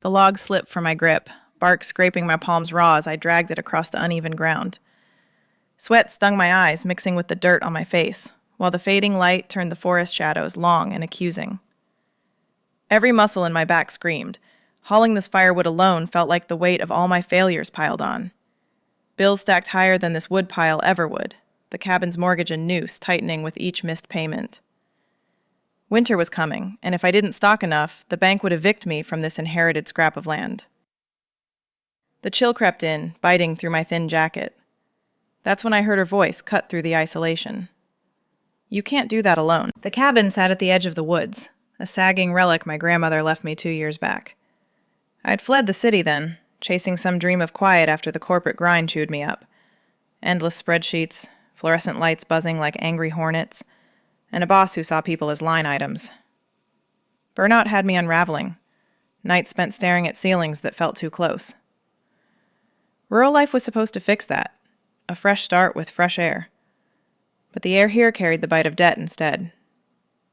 The log slipped from my grip, bark scraping my palms raw as I dragged it across the uneven ground. Sweat stung my eyes, mixing with the dirt on my face, while the fading light turned the forest shadows long and accusing. Every muscle in my back screamed. Hauling this firewood alone felt like the weight of all my failures piled on. Bills stacked higher than this wood pile ever would, the cabin's mortgage a noose tightening with each missed payment. Winter was coming, and if I didn't stock enough, the bank would evict me from this inherited scrap of land. The chill crept in, biting through my thin jacket. That's when I heard her voice cut through the isolation. You can't do that alone. The cabin sat at the edge of the woods, a sagging relic my grandmother left me 2 years back. I'd fled the city then, chasing some dream of quiet after the corporate grind chewed me up. Endless spreadsheets, fluorescent lights buzzing like angry hornets, and a boss who saw people as line items. Burnout had me unraveling, nights spent staring at ceilings that felt too close. Rural life was supposed to fix that, a fresh start with fresh air. But the air here carried the bite of debt instead.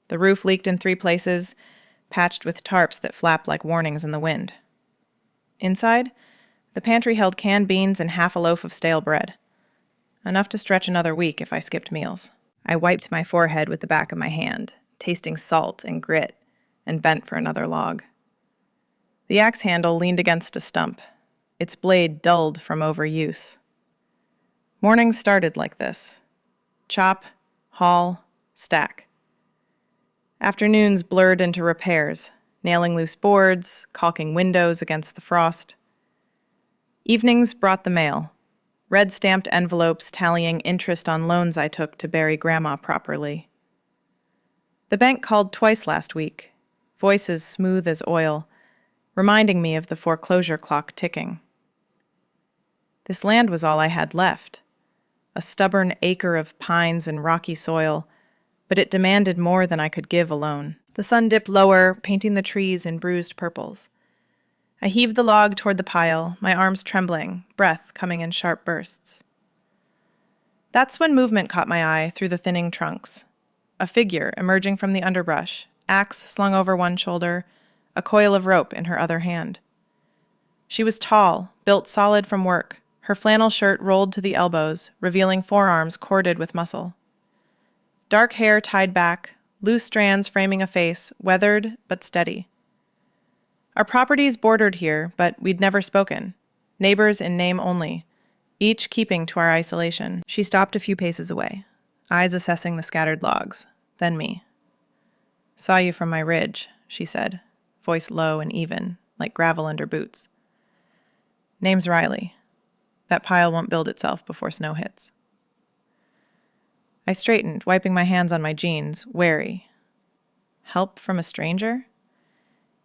The roof leaked in 3 places, patched with tarps that flapped like warnings in the wind. Inside, the pantry held canned beans and half a loaf of stale bread. Enough to stretch another week if I skipped meals. I wiped my forehead with the back of my hand, tasting salt and grit, and bent for another log. The axe handle leaned against a stump, its blade dulled from overuse. Mornings started like this. Chop, haul, stack. Afternoons blurred into repairs, nailing loose boards, caulking windows against the frost. Evenings brought the mail, red-stamped envelopes tallying interest on loans I took to bury Grandma properly. The bank called twice last week, voices smooth as oil, reminding me of the foreclosure clock ticking. This land was all I had left, a stubborn acre of pines and rocky soil, but it demanded more than I could give alone. The sun dipped lower, painting the trees in bruised purples. I heaved the log toward the pile, my arms trembling, breath coming in sharp bursts. That's when movement caught my eye through the thinning trunks. A figure emerging from the underbrush, axe slung over one shoulder, a coil of rope in her other hand. She was tall, built solid from work, her flannel shirt rolled to the elbows, revealing forearms corded with muscle. Dark hair tied back, loose strands framing a face, weathered but steady. Our properties bordered here, but we'd never spoken. Neighbors in name only, each keeping to our isolation. She stopped a few paces away, eyes assessing the scattered logs, then me. Saw you from my ridge, she said, voice low and even, like gravel under boots. Name's Riley. That pile won't build itself before snow hits. I straightened, wiping my hands on my jeans, wary. Help from a stranger?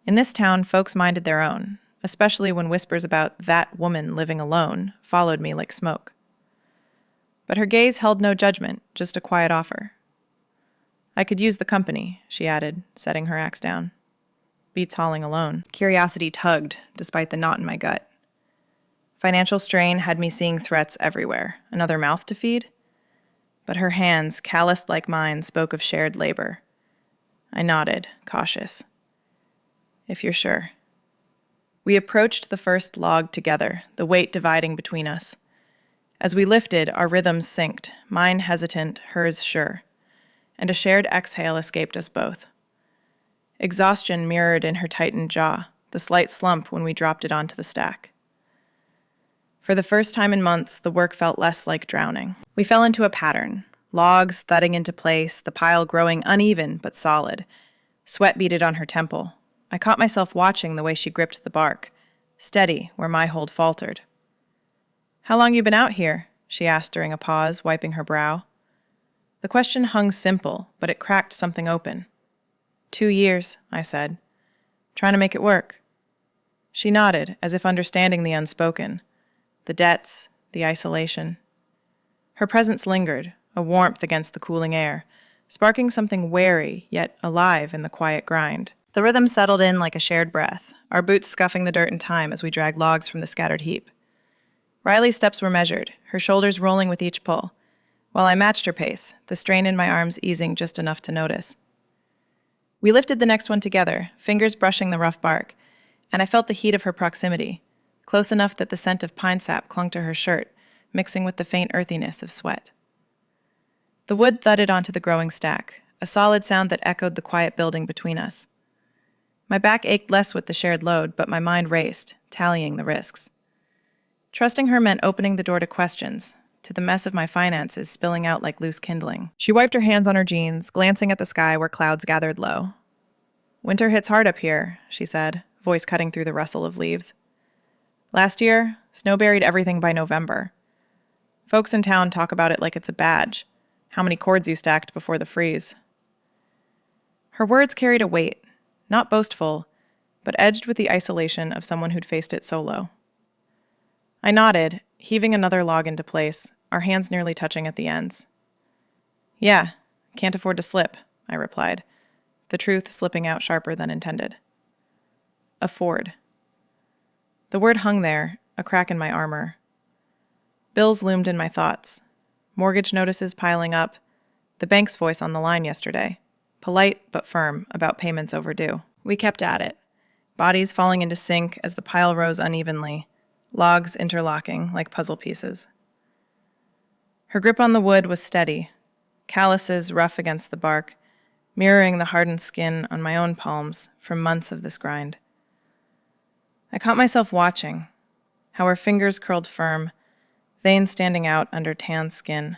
In this town, folks minded their own, especially when whispers about that woman living alone followed me like smoke. But her gaze held no judgment, just a quiet offer. I could use the company, she added, setting her axe down. Beats hauling alone. Curiosity tugged, despite the knot in my gut. Financial strain had me seeing threats everywhere. Another mouth to feed? But her hands, calloused like mine, spoke of shared labor. I nodded, cautious. If you're sure. We approached the first log together, the weight dividing between us. As we lifted, our rhythms synced, mine hesitant, hers sure, and a shared exhale escaped us both. Exhaustion mirrored in her tightened jaw, the slight slump when we dropped it onto the stack. For the first time in months, the work felt less like drowning. We fell into a pattern, logs thudding into place, the pile growing uneven but solid. Sweat beaded on her temple. I caught myself watching the way she gripped the bark, steady where my hold faltered. How long you been out here? She asked during a pause, wiping her brow. The question hung simple, but it cracked something open. 2 years, I said. Trying to make it work. She nodded, as if understanding the unspoken. The debts, the isolation. Her presence lingered, a warmth against the cooling air, sparking something wary yet alive in the quiet grind. The rhythm settled in like a shared breath, our boots scuffing the dirt in time as we dragged logs from the scattered heap. Riley's steps were measured, her shoulders rolling with each pull, while I matched her pace, the strain in my arms easing just enough to notice. We lifted the next one together, fingers brushing the rough bark, and I felt the heat of her proximity, close enough that the scent of pine sap clung to her shirt, mixing with the faint earthiness of sweat. The wood thudded onto the growing stack, a solid sound that echoed the quiet building between us. My back ached less with the shared load, but my mind raced, tallying the risks. Trusting her meant opening the door to questions, to the mess of my finances spilling out like loose kindling. She wiped her hands on her jeans, glancing at the sky where clouds gathered low. "Winter hits hard up here," she said, voice cutting through the rustle of leaves. "Last year, snow buried everything by November. Folks in town talk about it like it's a badge, how many cords you stacked before the freeze." Her words carried a weight, not boastful, but edged with the isolation of someone who'd faced it solo. I nodded, heaving another log into place, our hands nearly touching at the ends. "Yeah, can't afford to slip," I replied, the truth slipping out sharper than intended. Afford. The word hung there, a crack in my armor. Bills loomed in my thoughts. Mortgage notices piling up, the bank's voice on the line yesterday, polite but firm about payments overdue. We kept at it, bodies falling into sync as the pile rose unevenly, logs interlocking like puzzle pieces. Her grip on the wood was steady, calluses rough against the bark, mirroring the hardened skin on my own palms from months of this grind. I caught myself watching, how her fingers curled firm, veins standing out under tanned skin,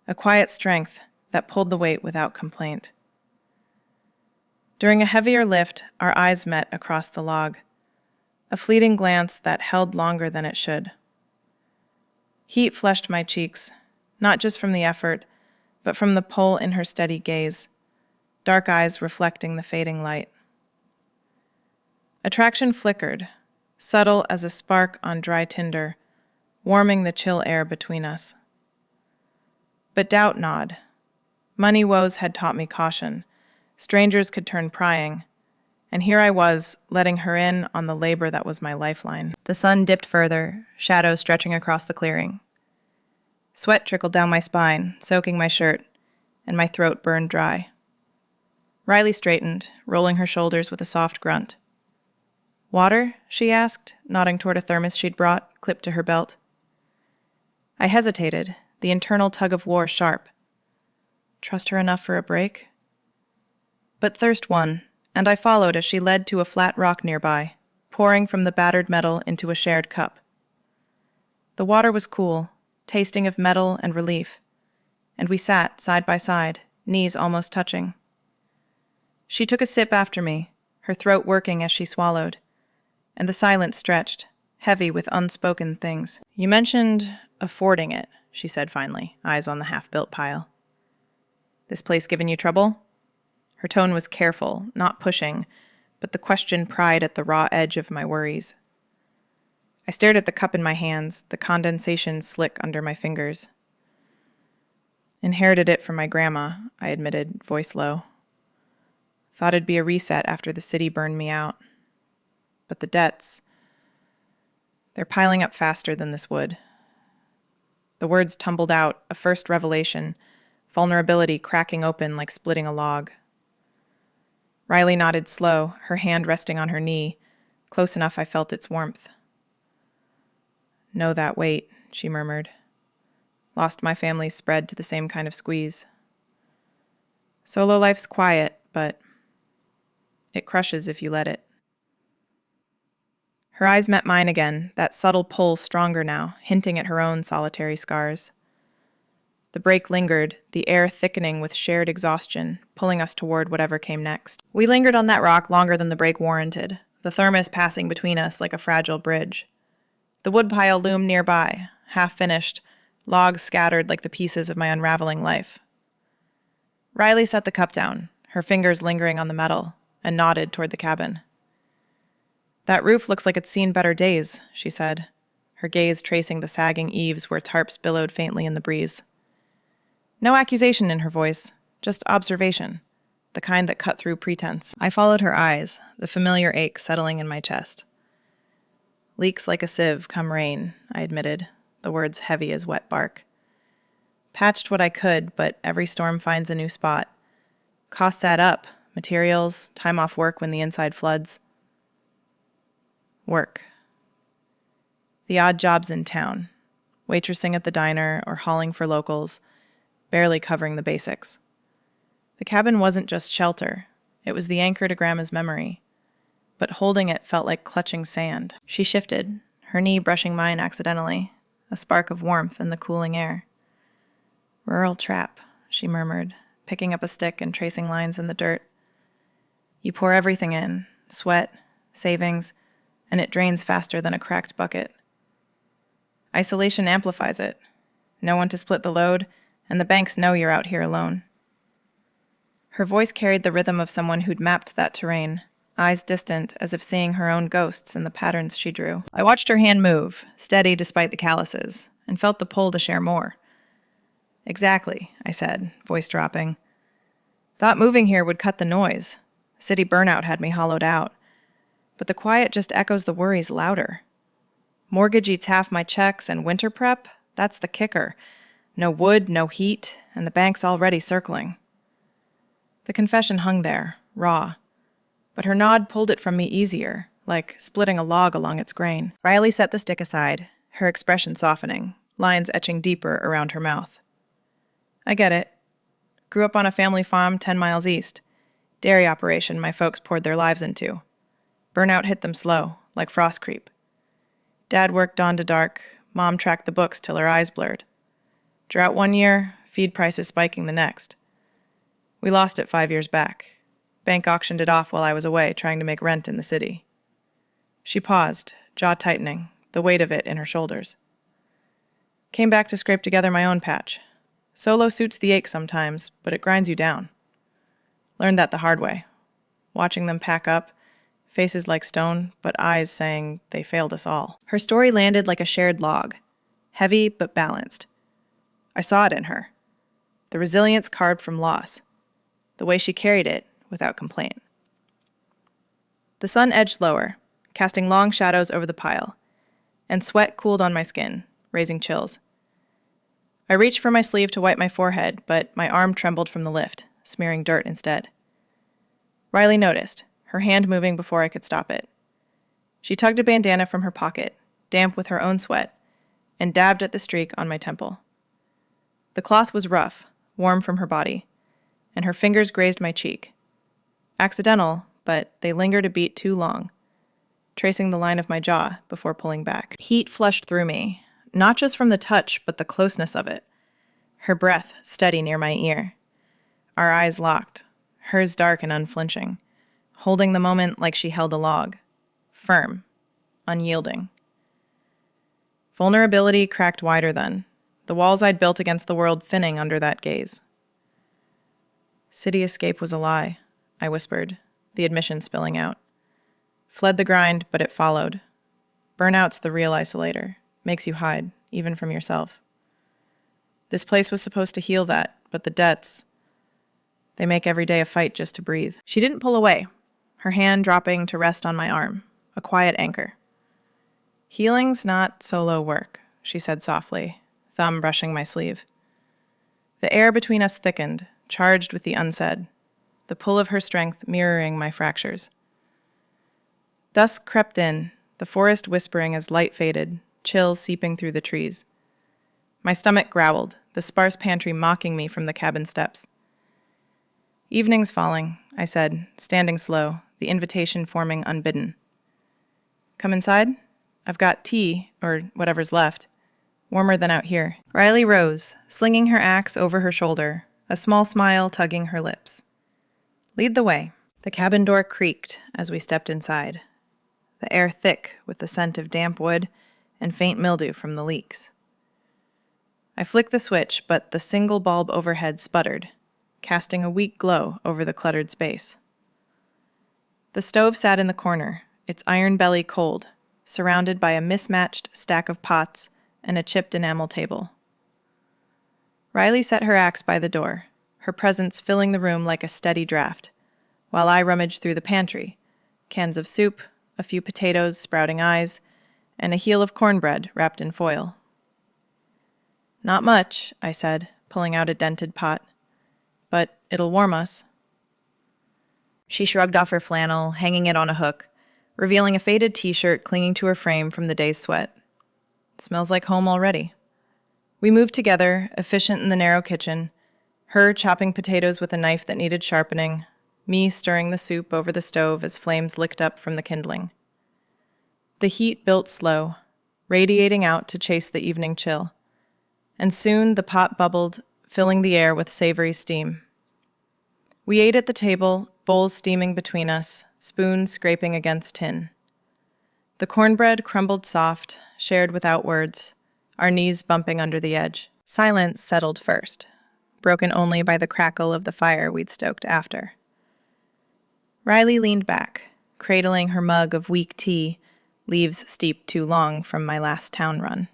a quiet strength that pulled the weight without complaint. During a heavier lift, our eyes met across the log, a fleeting glance that held longer than it should. Heat flushed my cheeks, not just from the effort, but from the pull in her steady gaze, dark eyes reflecting the fading light. Attraction flickered, subtle as a spark on dry tinder, warming the chill air between us. But doubt gnawed. Money woes had taught me caution. Strangers could turn prying, and here I was, letting her in on the labor that was my lifeline. The sun dipped further, shadows stretching across the clearing. Sweat trickled down my spine, soaking my shirt, and my throat burned dry. Riley straightened, rolling her shoulders with a soft grunt. "Water?" she asked, nodding toward a thermos she'd brought, clipped to her belt. I hesitated, the internal tug-of-war sharp. Trust her enough for a break? But thirst won, and I followed as she led to a flat rock nearby, pouring from the battered metal into a shared cup. The water was cool, tasting of metal and relief, and we sat side by side, knees almost touching. She took a sip after me, her throat working as she swallowed, and the silence stretched, heavy with unspoken things. "You mentioned affording it," she said finally, eyes on the half-built pile. "This place giving you trouble?" Her tone was careful, not pushing, but the question pried at the raw edge of my worries. I stared at the cup in my hands, the condensation slick under my fingers. "Inherited it from my grandma," I admitted, voice low. "Thought it'd be a reset after the city burned me out. But the debts, they're piling up faster than this would." The words tumbled out, a first revelation, vulnerability cracking open like splitting a log. Riley nodded slow, her hand resting on her knee, close enough I felt its warmth. "Know that weight," she murmured. "Lost my family's spread to the same kind of squeeze. Solo life's quiet, but it crushes if you let it." Her eyes met mine again, that subtle pull stronger now, hinting at her own solitary scars. The break lingered, the air thickening with shared exhaustion, pulling us toward whatever came next. We lingered on that rock longer than the break warranted, the thermos passing between us like a fragile bridge. The woodpile loomed nearby, half-finished, logs scattered like the pieces of my unraveling life. Riley set the cup down, her fingers lingering on the metal, and nodded toward the cabin. "That roof looks like it's seen better days," she said, her gaze tracing the sagging eaves where tarps billowed faintly in the breeze. No accusation in her voice, just observation, the kind that cut through pretense. I followed her eyes, the familiar ache settling in my chest. "Leaks like a sieve come rain," I admitted, the words heavy as wet bark. "Patched what I could, but every storm finds a new spot. Costs add up, materials, time off work when the inside floods." Work. The odd jobs in town. Waitressing at the diner or hauling for locals, barely covering the basics. The cabin wasn't just shelter. It was the anchor to Grandma's memory. But holding it felt like clutching sand. She shifted, her knee brushing mine accidentally, a spark of warmth in the cooling air. "Rural trap," she murmured, picking up a stick and tracing lines in the dirt. "You pour everything in, sweat, savings, and it drains faster than a cracked bucket. Isolation amplifies it. No one to split the load, and the banks know you're out here alone." Her voice carried the rhythm of someone who'd mapped that terrain, eyes distant as if seeing her own ghosts in the patterns she drew. I watched her hand move, steady despite the calluses, and felt the pull to share more. "Exactly," I said, voice dropping. "Thought moving here would cut the noise. City burnout had me hollowed out. But the quiet just echoes the worries louder. Mortgage eats half my checks and winter prep, that's the kicker. No wood, no heat, and the bank's already circling." The confession hung there, raw. But her nod pulled it from me easier, like splitting a log along its grain. Riley set the stick aside, her expression softening, lines etching deeper around her mouth. "I get it. Grew up on a family farm 10 miles east. Dairy operation my folks poured their lives into. Burnout hit them slow, like frost creep. Dad worked dawn to dark, Mom tracked the books till her eyes blurred. Drought one year, feed prices spiking the next. We lost it 5 years back. Bank auctioned it off while I was away trying to make rent in the city." She paused, jaw tightening, the weight of it in her shoulders. "Came back to scrape together my own patch. Solo suits the ache sometimes, but it grinds you down. Learned that the hard way. Watching them pack up, faces like stone, but eyes saying they failed us all." Her story landed like a shared log, heavy but balanced. I saw it in her. The resilience carved from loss. The way she carried it without complaint. The sun edged lower, casting long shadows over the pile, and sweat cooled on my skin, raising chills. I reached for my sleeve to wipe my forehead, but my arm trembled from the lift, smearing dirt instead. Riley noticed, her hand moving before I could stop it. She tugged a bandana from her pocket, damp with her own sweat, and dabbed at the streak on my temple. The cloth was rough, warm from her body, and her fingers grazed my cheek. Accidental, but they lingered a beat too long, tracing the line of my jaw before pulling back. Heat flushed through me, not just from the touch, but the closeness of it. Her breath steady near my ear. Our eyes locked, hers dark and unflinching, holding the moment like she held a log, firm, unyielding. Vulnerability cracked wider then, the walls I'd built against the world thinning under that gaze. "City escape was a lie," I whispered, the admission spilling out. "Fled the grind, but it followed. Burnout's the real isolator, makes you hide, even from yourself. This place was supposed to heal that, but the debts, they make every day a fight just to breathe." She didn't pull away, her hand dropping to rest on my arm, a quiet anchor. "Healing's not solo work," she said softly, thumb brushing my sleeve. The air between us thickened, charged with the unsaid, the pull of her strength mirroring my fractures. Dusk crept in, the forest whispering as light faded, chill seeping through the trees. My stomach growled, the sparse pantry mocking me from the cabin steps. "Evening's falling," I said, standing slow, the invitation forming unbidden. "Come inside? I've got tea, or whatever's left. Warmer than out here." Riley rose, slinging her axe over her shoulder, a small smile tugging her lips. "Lead the way." The cabin door creaked as we stepped inside, the air thick with the scent of damp wood and faint mildew from the leaks. I flicked the switch, but the single bulb overhead sputtered, casting a weak glow over the cluttered space. The stove sat in the corner, its iron belly cold, surrounded by a mismatched stack of pots and a chipped enamel table. Riley set her axe by the door, her presence filling the room like a steady draft, while I rummaged through the pantry, cans of soup, a few potatoes, sprouting eyes, and a heel of cornbread wrapped in foil. "Not much," I said, pulling out a dented pot, "but it'll warm us." She shrugged off her flannel, hanging it on a hook, revealing a faded t-shirt clinging to her frame from the day's sweat. Smells like home already. We moved together, efficient in the narrow kitchen, her chopping potatoes with a knife that needed sharpening, me stirring the soup over the stove as flames licked up from the kindling. The heat built slow, radiating out to chase the evening chill, and soon the pot bubbled, filling the air with savory steam. We ate at the table, bowls steaming between us, spoons scraping against tin. The cornbread crumbled soft, shared without words, our knees bumping under the edge. Silence settled first, broken only by the crackle of the fire we'd stoked after. Riley leaned back, cradling her mug of weak tea, leaves steeped too long from my last town run.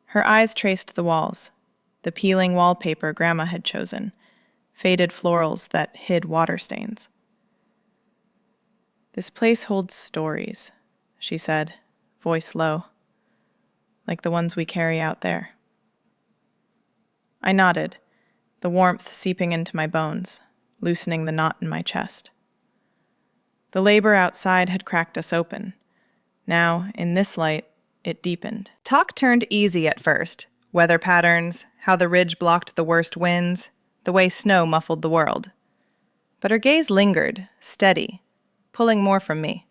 Her eyes traced the walls, the peeling wallpaper Grandma had chosen, faded florals that hid water stains. "This place holds stories," she said, voice low, "like the ones we carry out there." I nodded, the warmth seeping into my bones, loosening the knot in my chest. The labor outside had cracked us open. Now, in this light, it deepened. Talk turned easy at first. Weather patterns, how the ridge blocked the worst winds, the way snow muffled the world. But her gaze lingered, steady, pulling more from me.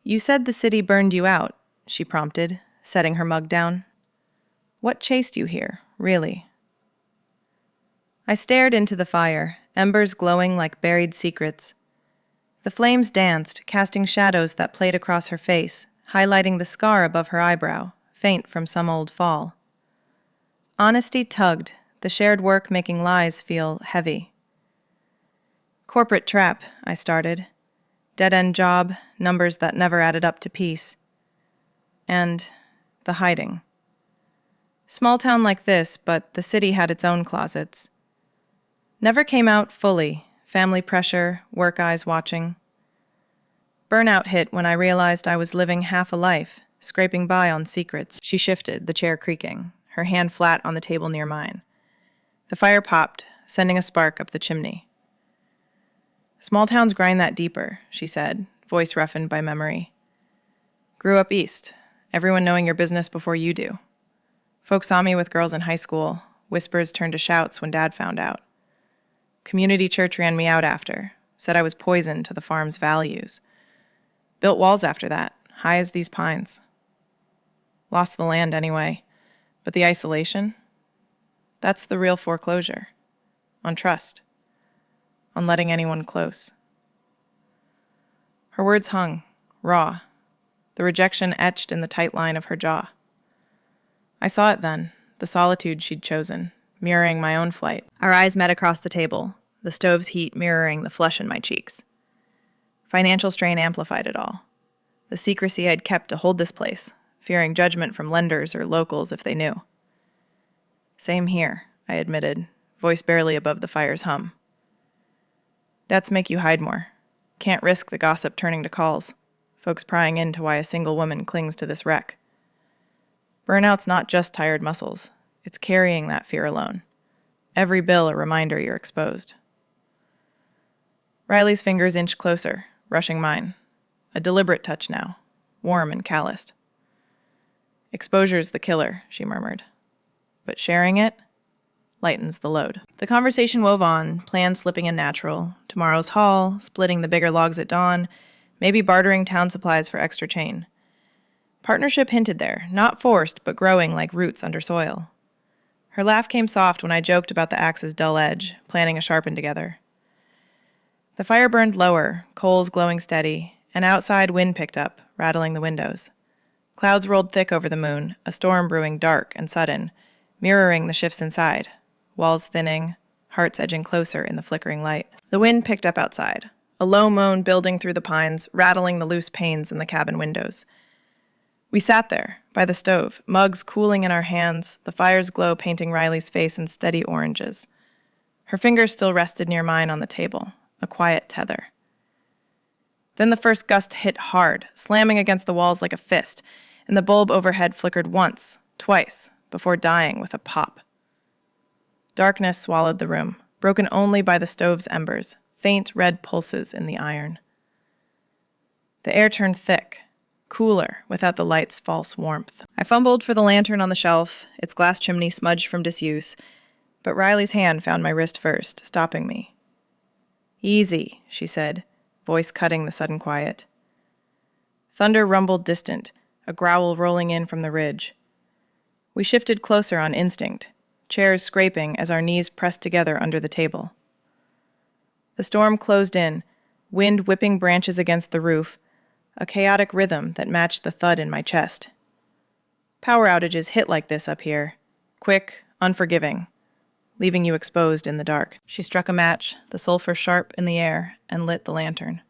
"You said the city burned you out," she prompted, setting her mug down. "What chased you here, really?" I stared into the fire, embers glowing like buried secrets. The flames danced, casting shadows that played across her face, highlighting the scar above her eyebrow, faint from some old fall. Honesty tugged, the shared work making lies feel heavy. "Corporate trap," I started. Dead-end job, numbers that never added up to peace. And the hiding. Small town like this, but the city had its own closets. Never came out fully, family pressure, work eyes watching. Burnout hit when I realized I was living half a life, scraping by on secrets. She shifted, the chair creaking, her hand flat on the table near mine. The fire popped, sending a spark up the chimney. "Small towns grind that deeper," she said, voice roughened by memory. "Grew up east, everyone knowing your business before you do. Folks saw me with girls in high school, whispers turned to shouts when Dad found out. Community church ran me out after, said I was poison to the farm's values. Built walls after that, high as these pines. Lost the land anyway, but the isolation? That's the real foreclosure. On trust. On letting anyone close." Her words hung, raw, the rejection etched in the tight line of her jaw. I saw it then, the solitude she'd chosen, mirroring my own flight. Our eyes met across the table, the stove's heat mirroring the flush in my cheeks. Financial strain amplified it all. The secrecy I'd kept to hold this place, fearing judgment from lenders or locals if they knew. "Same here," I admitted, voice barely above the fire's hum. "Debts make you hide more. Can't risk the gossip turning to calls, folks prying into why a single woman clings to this wreck. Burnout's not just tired muscles. It's carrying that fear alone. Every bill a reminder you're exposed." Riley's fingers inched closer, brushing mine. A deliberate touch now, warm and calloused. "Exposure's the killer," she murmured. "But sharing it lightens the load." The conversation wove on, plans slipping in natural. Tomorrow's haul, splitting the bigger logs at dawn, maybe bartering town supplies for extra chain. Partnership hinted there, not forced, but growing like roots under soil. Her laugh came soft when I joked about the axe's dull edge, planning a sharpen together. The fire burned lower, coals glowing steady, and outside wind picked up, rattling the windows. Clouds rolled thick over the moon, a storm brewing dark and sudden, mirroring the shifts inside, walls thinning, hearts edging closer in the flickering light. The wind picked up outside, a low moan building through the pines, rattling the loose panes in the cabin windows. We sat there, by the stove, mugs cooling in our hands, the fire's glow painting Riley's face in steady oranges. Her fingers still rested near mine on the table, a quiet tether. Then the first gust hit hard, slamming against the walls like a fist, and the bulb overhead flickered once, twice, before dying with a pop. Darkness swallowed the room, broken only by the stove's embers, faint red pulses in the iron. The air turned thick, cooler without the light's false warmth. I fumbled for the lantern on the shelf, its glass chimney smudged from disuse, but Riley's hand found my wrist first, stopping me. "Easy," she said, voice cutting the sudden quiet. Thunder rumbled distant, a growl rolling in from the ridge. We shifted closer on instinct, chairs scraping as our knees pressed together under the table. The storm closed in, wind whipping branches against the roof, a chaotic rhythm that matched the thud in my chest. Power outages hit like this up here, quick, unforgiving, leaving you exposed in the dark. She struck a match, the sulfur sharp in the air, and lit the lantern.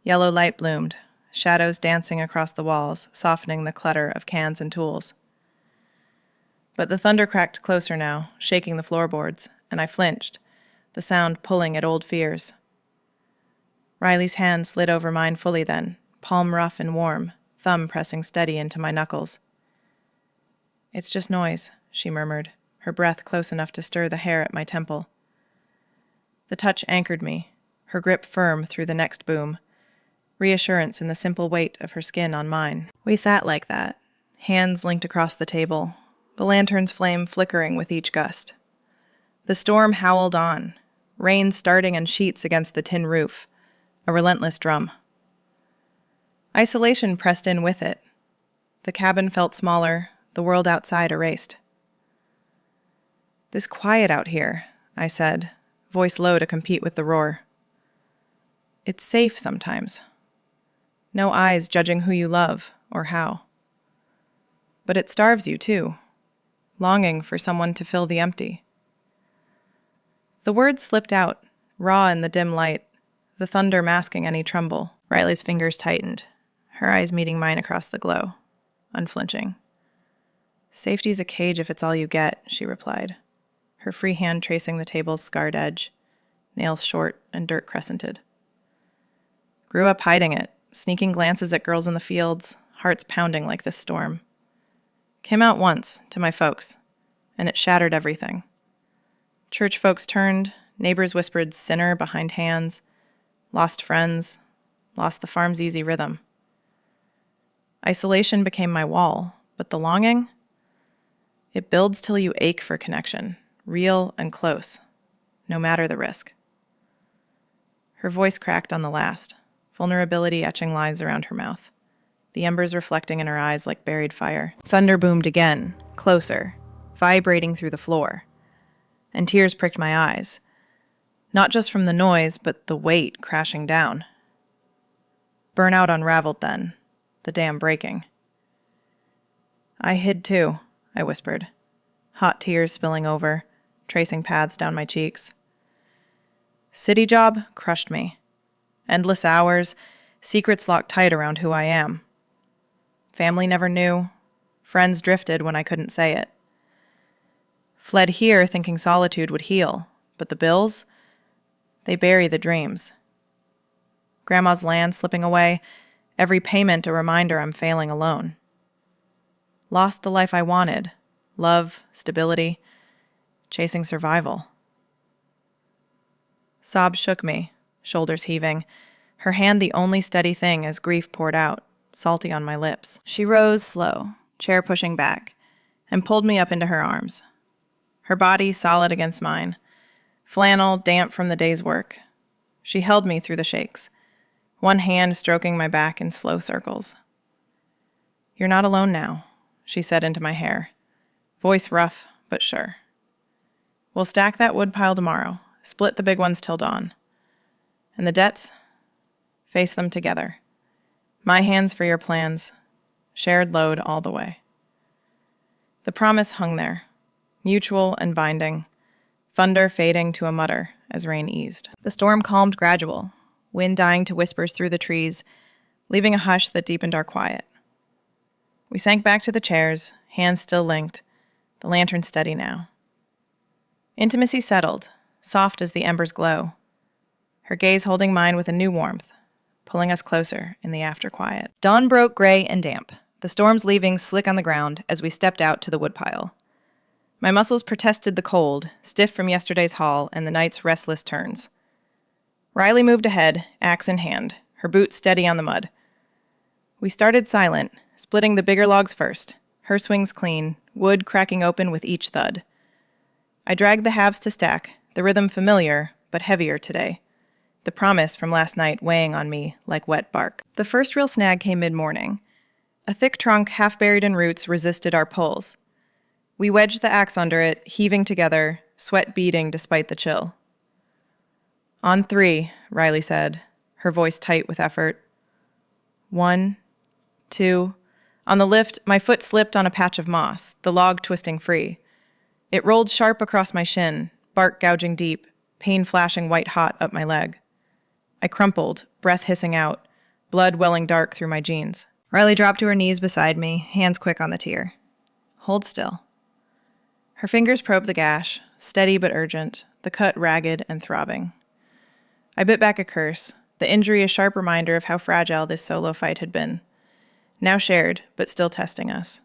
Yellow light bloomed, shadows dancing across the walls, softening the clutter of cans and tools. But the thunder cracked closer now, shaking the floorboards, and I flinched, the sound pulling at old fears. Riley's hand slid over mine fully then, palm rough and warm, thumb pressing steady into my knuckles. "It's just noise," she murmured, her breath close enough to stir the hair at my temple. The touch anchored me, her grip firm through the next boom, reassurance in the simple weight of her skin on mine. We sat like that, hands linked across the table, the lantern's flame flickering with each gust. The storm howled on, rain starting in sheets against the tin roof, a relentless drum. Isolation pressed in with it. The cabin felt smaller, the world outside erased. "This quiet out here," I said, voice low to compete with the roar. "It's safe sometimes. No eyes judging who you love or how. But it starves you too, longing for someone to fill the empty." The words slipped out, raw in the dim light, the thunder masking any tremble. Riley's fingers tightened, her eyes meeting mine across the glow, unflinching. "Safety's a cage if it's all you get," she replied, her free hand tracing the table's scarred edge, nails short and dirt crescented. "Grew up hiding it, sneaking glances at girls in the fields, hearts pounding like this storm. Came out once, to my folks, and it shattered everything. Church folks turned, neighbors whispered sinner behind hands, lost friends, lost the farm's easy rhythm. Isolation became my wall, but the longing? It builds till you ache for connection, real and close, no matter the risk." Her voice cracked on the last, vulnerability etching lines around her mouth, the embers reflecting in her eyes like buried fire. Thunder boomed again, closer, vibrating through the floor, and tears pricked my eyes, not just from the noise, but the weight crashing down. Burnout unraveled then, the dam breaking. "I hid too," I whispered, hot tears spilling over, tracing paths down my cheeks. City job crushed me. Endless hours, secrets locked tight around who I am. Family never knew, friends drifted when I couldn't say it. Fled here thinking solitude would heal, but the bills, they bury the dreams. Grandma's land slipping away, every payment a reminder I'm failing alone. Lost the life I wanted, love, stability, chasing survival. Sobs shook me, shoulders heaving, her hand the only steady thing as grief poured out, salty on my lips. She rose slow, chair pushing back, and pulled me up into her arms. Her body solid against mine, flannel damp from the day's work. She held me through the shakes, one hand stroking my back in slow circles. "You're not alone now," she said into my hair, voice rough but sure. "We'll stack that wood pile tomorrow, split the big ones till dawn. And the debts? Face them together. My hands for your plans, shared load all the way." The promise hung there, mutual and binding, thunder fading to a mutter as rain eased. The storm calmed gradual, wind dying to whispers through the trees, leaving a hush that deepened our quiet. We sank back to the chairs, hands still linked, the lantern steady now. Intimacy settled, soft as the ember's glow, her gaze holding mine with a new warmth, pulling us closer in the after-quiet. Dawn broke gray and damp, the storm's leavings slick on the ground as we stepped out to the woodpile. My muscles protested the cold, stiff from yesterday's haul and the night's restless turns. Riley moved ahead, axe in hand, her boots steady on the mud. We started silent, splitting the bigger logs first, her swings clean, wood cracking open with each thud. I dragged the halves to stack, the rhythm familiar, but heavier today. The promise from last night weighing on me like wet bark. The first real snag came mid-morning. A thick trunk half buried in roots resisted our pulls. We wedged the axe under it, heaving together, sweat beading despite the chill. "On 3, Riley said, her voice tight with effort. 1, 2. On the lift, my foot slipped on a patch of moss, the log twisting free. It rolled sharp across my shin, bark gouging deep, pain flashing white-hot up my leg. I crumpled, breath hissing out, blood welling dark through my jeans. Riley dropped to her knees beside me, hands quick on the tier. Hold still. Her fingers probed the gash, steady but urgent, the cut ragged and throbbing. I bit back a curse, the injury a sharp reminder of how fragile this solo fight had been. Now shared, but still testing us.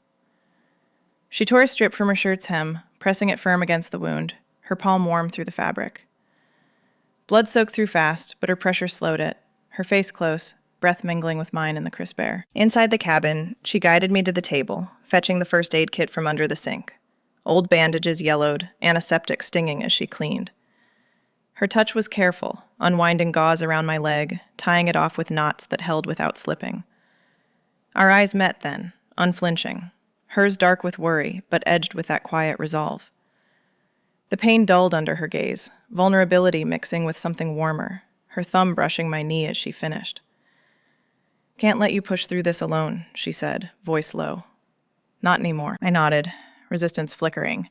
She tore a strip from her shirt's hem, pressing it firm against the wound, her palm warm through the fabric. Blood soaked through fast, but her pressure slowed it, her face close, breath mingling with mine in the crisp air. Inside the cabin, she guided me to the table, fetching the first aid kit from under the sink. Old bandages yellowed, antiseptic stinging as she cleaned. Her touch was careful, unwinding gauze around my leg, tying it off with knots that held without slipping. Our eyes met then, unflinching, hers dark with worry, but edged with that quiet resolve. The pain dulled under her gaze, vulnerability mixing with something warmer, her thumb brushing my knee as she finished. "Can't let you push through this alone," she said, voice low. "Not anymore." I nodded, resistance flickering.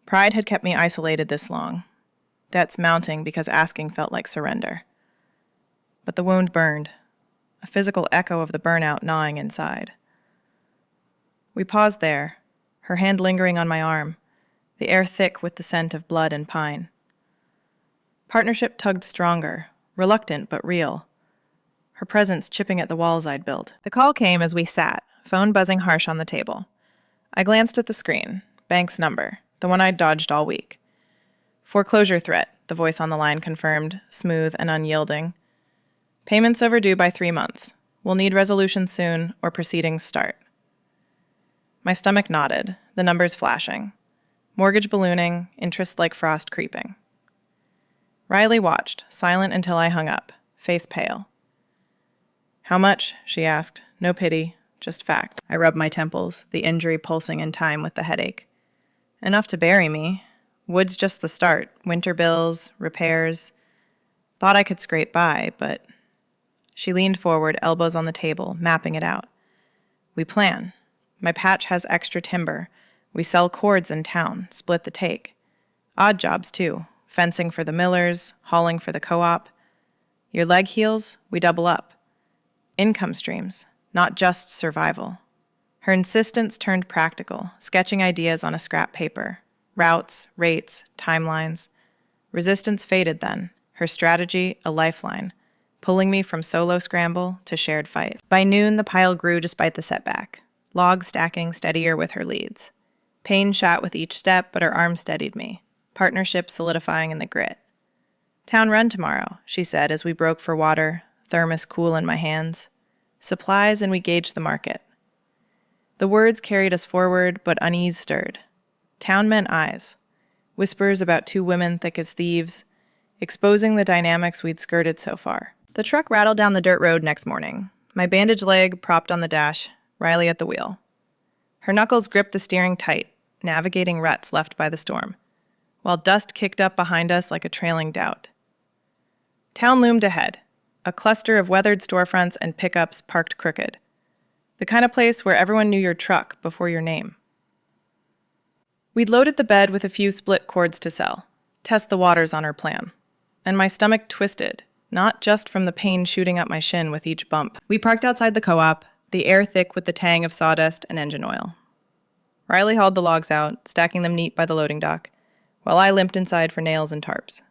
Pride had kept me isolated this long. Debts mounting because asking felt like surrender. But the wound burned, a physical echo of the burnout gnawing inside. We paused there, her hand lingering on my arm, the air thick with the scent of blood and pine. Partnership tugged stronger, reluctant but real, her presence chipping at the walls I'd built. The call came as we sat, phone buzzing harsh on the table. I glanced at the screen, bank's number, the one I'd dodged all week. "Foreclosure threat," the voice on the line confirmed, smooth and unyielding. "Payments overdue by 3 months. We'll need resolution soon or proceedings start." My stomach knotted, the numbers flashing. Mortgage ballooning, interest like frost creeping. Riley watched, silent until I hung up, face pale. "How much?" she asked. No pity, just fact. I rubbed my temples, the injury pulsing in time with the headache. "Enough to bury me. Wood's just the start. Winter bills, repairs. Thought I could scrape by, but..." She leaned forward, elbows on the table, mapping it out. "We plan. My patch has extra timber. We sell cords in town, split the take. Odd jobs, too. Fencing for the millers, hauling for the co-op. Your leg heals, we double up. Income streams, not just survival." Her insistence turned practical, sketching ideas on a scrap paper. Routes, rates, timelines. Resistance faded then, her strategy a lifeline, pulling me from solo scramble to shared fight. By noon, the pile grew despite the setback, logs stacking steadier with her leads. Pain shot with each step, but her arm steadied me, partnership solidifying in the grit. "Town run tomorrow," she said as we broke for water, thermos cool in my hands. "Supplies and we gauged the market." The words carried us forward, but unease stirred. Town meant eyes. Whispers about 2 women thick as thieves, exposing the dynamics we'd skirted so far. The truck rattled down the dirt road next morning, my bandaged leg propped on the dash, Riley at the wheel. Her knuckles gripped the steering tight, navigating ruts left by the storm, while dust kicked up behind us like a trailing doubt. Town loomed ahead, a cluster of weathered storefronts and pickups parked crooked. The kind of place where everyone knew your truck before your name. We'd loaded the bed with a few split cords to sell, test the waters on her plan. And my stomach twisted, not just from the pain shooting up my shin with each bump. We parked outside the co-op, the air thick with the tang of sawdust and engine oil. Riley hauled the logs out, stacking them neat by the loading dock, while I limped inside for nails and tarps.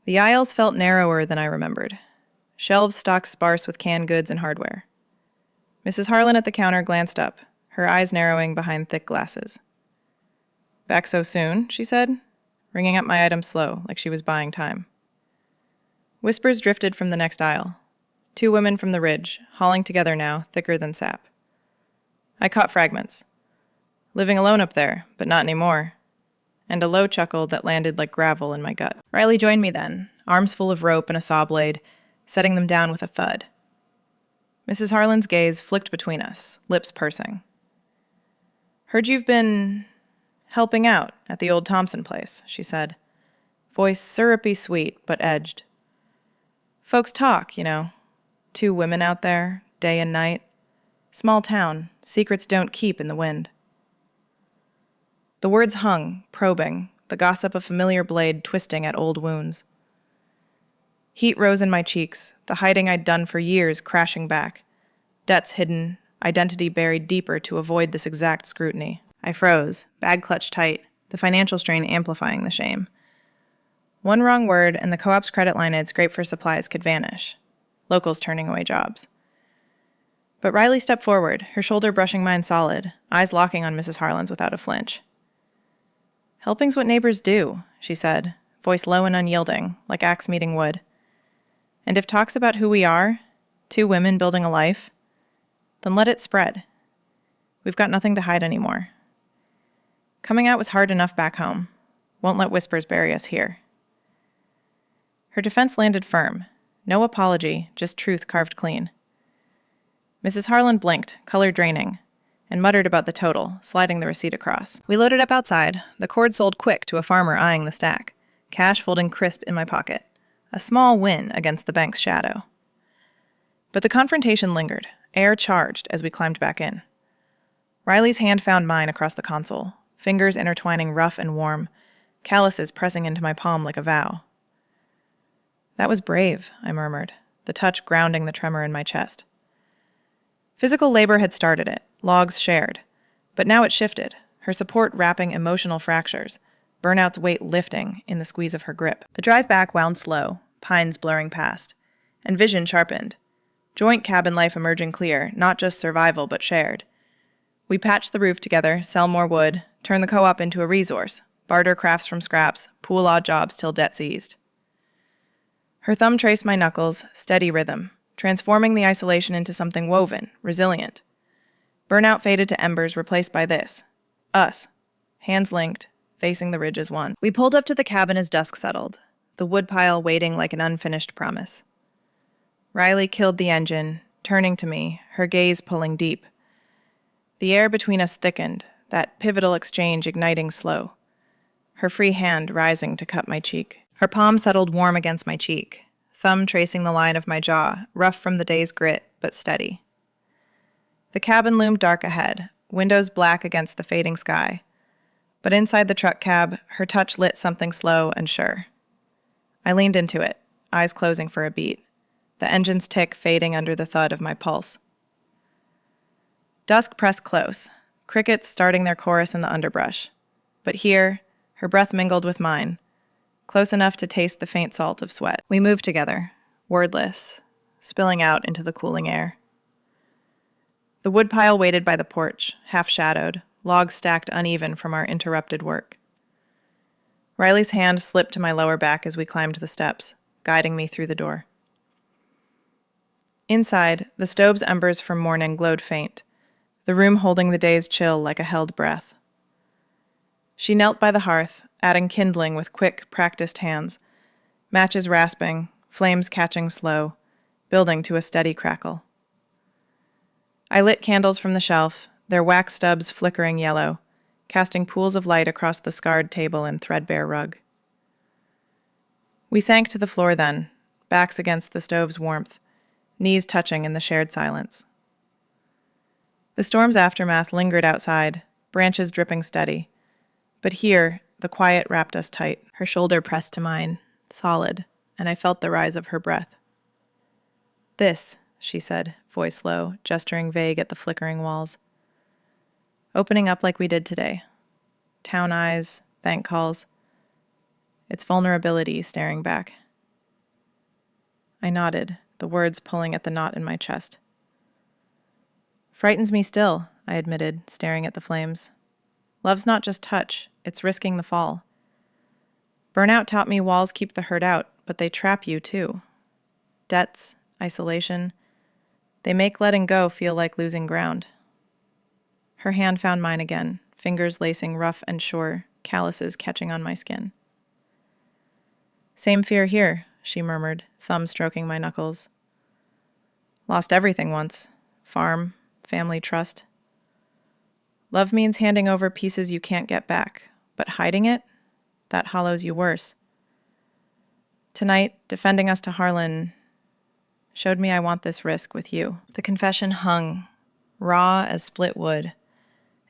The aisles felt narrower than I remembered. Shelves stocked sparse with canned goods and hardware. Mrs. Harlan at the counter glanced up, her eyes narrowing behind thick glasses. "Back so soon?" she said, ringing up my items slow, like she was buying time. Whispers drifted from the next aisle. 2 women from the ridge, hauling together now, thicker than sap. I caught fragments. Living alone up there, but not anymore. And a low chuckle that landed like gravel in my gut. Riley joined me then, arms full of rope and a saw blade, setting them down with a thud. Mrs. Harlan's gaze flicked between us, lips pursing. "Heard you've been helping out at the old Thompson place," she said. Voice syrupy sweet, but edged. "Folks talk, you know. 2 women out there, day and night. Small town, secrets don't keep in the wind." The words hung, probing, the gossip a familiar blade twisting at old wounds. Heat rose in my cheeks, the hiding I'd done for years crashing back. Debts hidden, identity buried deeper to avoid this exact scrutiny. I froze, bag clutched tight, the financial strain amplifying the shame. One wrong word and the co-op's credit line I'd scraped for supplies could vanish. Locals turning away jobs. But Riley stepped forward, her shoulder brushing mine solid, eyes locking on Mrs. Harlan's without a flinch. "Helping's what neighbors do," she said, voice low and unyielding, like axe meeting wood. "And if talk's about who we are, 2 women building a life, then let it spread. We've got nothing to hide anymore. Coming out was hard enough back home. Won't let whispers bury us here." Her defense landed firm. No apology, just truth carved clean. Mrs. Harlan blinked, color draining, and muttered about the total, sliding the receipt across. We loaded up outside, the cord sold quick to a farmer eyeing the stack, cash folding crisp in my pocket. A small win against the bank's shadow. But the confrontation lingered, air charged as we climbed back in. Riley's hand found mine across the console, fingers intertwining rough and warm, calluses pressing into my palm like a vow. "That was brave," I murmured, the touch grounding the tremor in my chest. Physical labor had started it, logs shared, but now it shifted, her support wrapping emotional fractures, burnout's weight lifting in the squeeze of her grip. The drive back wound slow, pines blurring past, and vision sharpened. Joint cabin life emerging clear, not just survival but shared. We patched the roof together, sell more wood, turn the co-op into a resource, barter crafts from scraps, pool odd jobs till debt's eased. Her thumb traced my knuckles, steady rhythm, transforming the isolation into something woven, resilient. Burnout faded to embers replaced by this. Us. Hands linked, facing the ridge as one. We pulled up to the cabin as dusk settled, the woodpile waiting like an unfinished promise. Riley killed the engine, turning to me, her gaze pulling deep. The air between us thickened, that pivotal exchange igniting slow. Her free hand rising to cut my cheek. Her palm settled warm against my cheek, thumb tracing the line of my jaw, rough from the day's grit, but steady. The cabin loomed dark ahead, windows black against the fading sky. But inside the truck cab, her touch lit something slow and sure. I leaned into it, eyes closing for a beat, the engine's tick fading under the thud of my pulse. Dusk pressed close, crickets starting their chorus in the underbrush. But here, her breath mingled with mine, close enough to taste the faint salt of sweat. We moved together, wordless, spilling out into the cooling air. The woodpile waited by the porch, half-shadowed, logs stacked uneven from our interrupted work. Riley's hand slipped to my lower back as we climbed the steps, guiding me through the door. Inside, the stove's embers from morning glowed faint, the room holding the day's chill like a held breath. She knelt by the hearth, adding kindling with quick, practiced hands, matches rasping, flames catching slow, building to a steady crackle. I lit candles from the shelf, their wax stubs flickering yellow, casting pools of light across the scarred table and threadbare rug. We sank to the floor then, backs against the stove's warmth, knees touching in the shared silence. The storm's aftermath lingered outside, branches dripping steady, but here, the quiet wrapped us tight, her shoulder pressed to mine, solid, and I felt the rise of her breath. "This," she said, voice low, gesturing vague at the flickering walls. "Opening up like we did today. Town eyes, bank calls. Its vulnerability staring back." I nodded, the words pulling at the knot in my chest. "Frightens me still," I admitted, staring at the flames. "Love's not just touch, it's risking the fall. Burnout taught me walls keep the hurt out, but they trap you too. Debts, isolation. They make letting go feel like losing ground. Her hand found mine again, fingers lacing rough and sure, calluses catching on my skin. Same fear here, she murmured, thumb stroking my knuckles. Lost everything once. Farm, family, trust. Love means handing over pieces you can't get back, but hiding it, that hollows you worse. Tonight, defending us to Harlan showed me I want this risk with you. The confession hung, raw as split wood,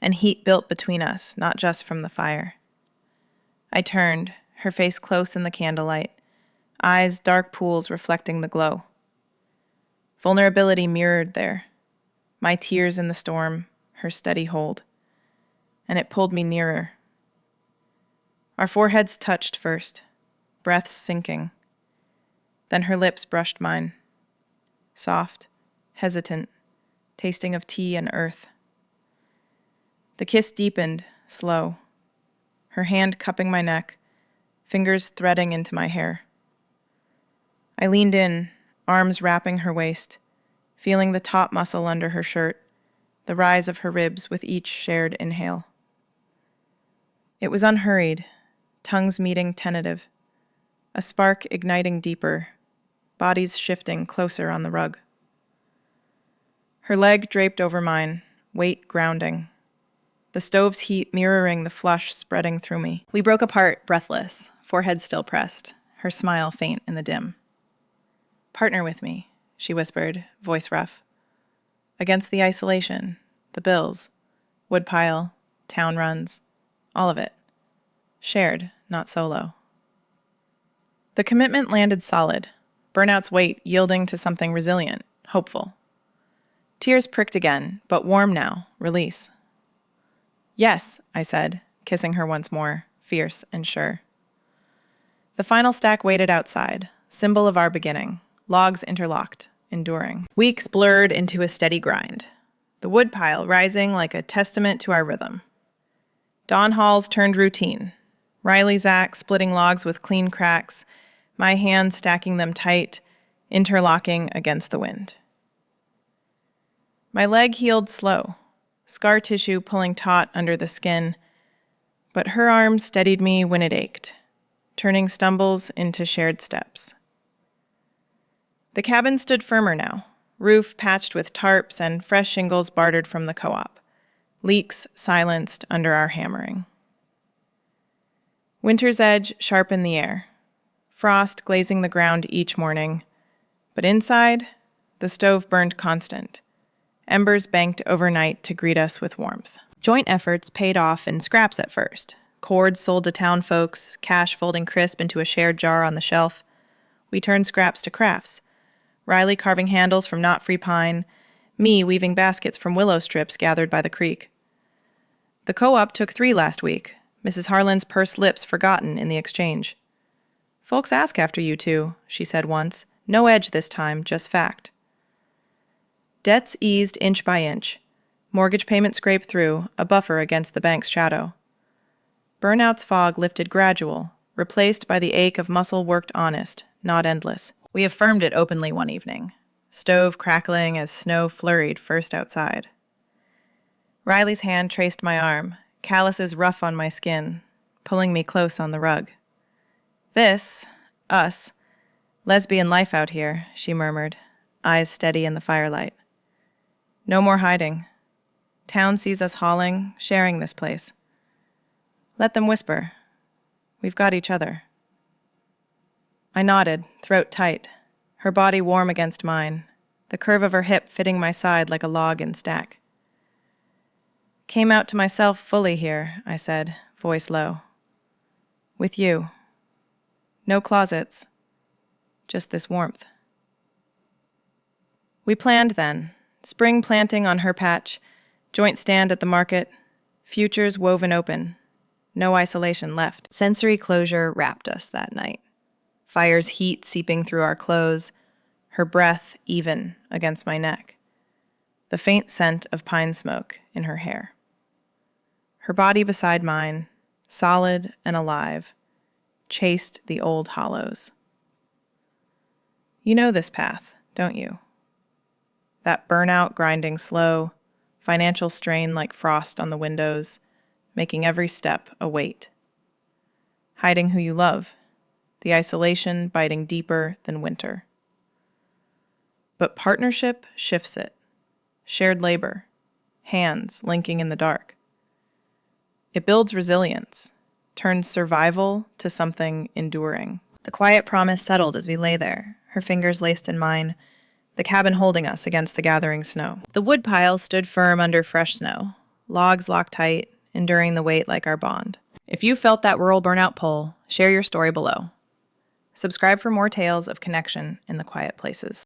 and heat built between us, not just from the fire. I turned, her face close in the candlelight, eyes dark pools reflecting the glow. Vulnerability mirrored there, my tears in the storm, her steady hold, and it pulled me nearer. Our foreheads touched first, breaths sinking. Then her lips brushed mine, soft, hesitant, tasting of tea and earth. The kiss deepened, slow, her hand cupping my neck, fingers threading into my hair. I leaned in, arms wrapping her waist, feeling the taut muscle under her shirt, the rise of her ribs with each shared inhale. It was unhurried, tongues meeting tentative, a spark igniting deeper, bodies shifting closer on the rug. Her leg draped over mine, weight grounding, the stove's heat mirroring the flush spreading through me. We broke apart, breathless, forehead still pressed, her smile faint in the dim. Partner with me, she whispered, voice rough. Against the isolation, the bills, woodpile, town runs, all of it. Shared, not solo. The commitment landed solid, burnout's weight yielding to something resilient, hopeful. Tears pricked again, but warm now, release. Yes, I said, kissing her once more, fierce and sure. The final stack waited outside, symbol of our beginning, logs interlocked, enduring. Weeks blurred into a steady grind, the woodpile rising like a testament to our rhythm. Dawn halls turned routine, Riley's axe splitting logs with clean cracks, my hand stacking them tight, interlocking against the wind. My leg healed slow, scar tissue pulling taut under the skin, but her arm steadied me when it ached, turning stumbles into shared steps. The cabin stood firmer now, roof patched with tarps and fresh shingles bartered from the co-op, leaks silenced under our hammering. Winter's edge sharpened the air, frost glazing the ground each morning, but inside, the stove burned constant, embers banked overnight to greet us with warmth. Joint efforts paid off in scraps at first. Cords sold to town folks, cash folding crisp into a shared jar on the shelf. We turned scraps to crafts. Riley carving handles from knot-free pine, me weaving baskets from willow strips gathered by the creek. The co-op took 3 last week, Mrs. Harlan's pursed lips forgotten in the exchange. Folks ask after you two, she said once. No edge this time, just fact. Debts eased inch by inch. Mortgage payment scraped through, a buffer against the bank's shadow. Burnout's fog lifted gradual, replaced by the ache of muscle worked honest, not endless. We affirmed it openly one evening, stove crackling as snow flurried first outside. Riley's hand traced my arm, calluses rough on my skin, pulling me close on the rug. This, us, lesbian life out here, she murmured, eyes steady in the firelight. No more hiding. Town sees us hauling, sharing this place. Let them whisper. We've got each other. I nodded, throat tight, her body warm against mine, the curve of her hip fitting my side like a log in stack. Came out to myself fully here, I said, voice low. With you. No closets. Just this warmth. We planned then. Spring planting on her patch, joint stand at the market, futures woven open. No isolation left. Sensory closure wrapped us that night. Fire's heat seeping through our clothes, her breath even against my neck. The faint scent of pine smoke in her hair. Her body beside mine, solid and alive, chased the old hollows. You know this path, don't you? That burnout grinding slow, financial strain like frost on the windows, making every step a weight. Hiding who you love, the isolation biting deeper than winter. But partnership shifts it. Shared labor, hands linking in the dark. It builds resilience, turns survival to something enduring. The quiet promise settled as we lay there, her fingers laced in mine, the cabin holding us against the gathering snow. The woodpile stood firm under fresh snow, logs locked tight, enduring the weight like our bond. If you felt that rural burnout pull, share your story below. Subscribe for more tales of connection in the quiet places.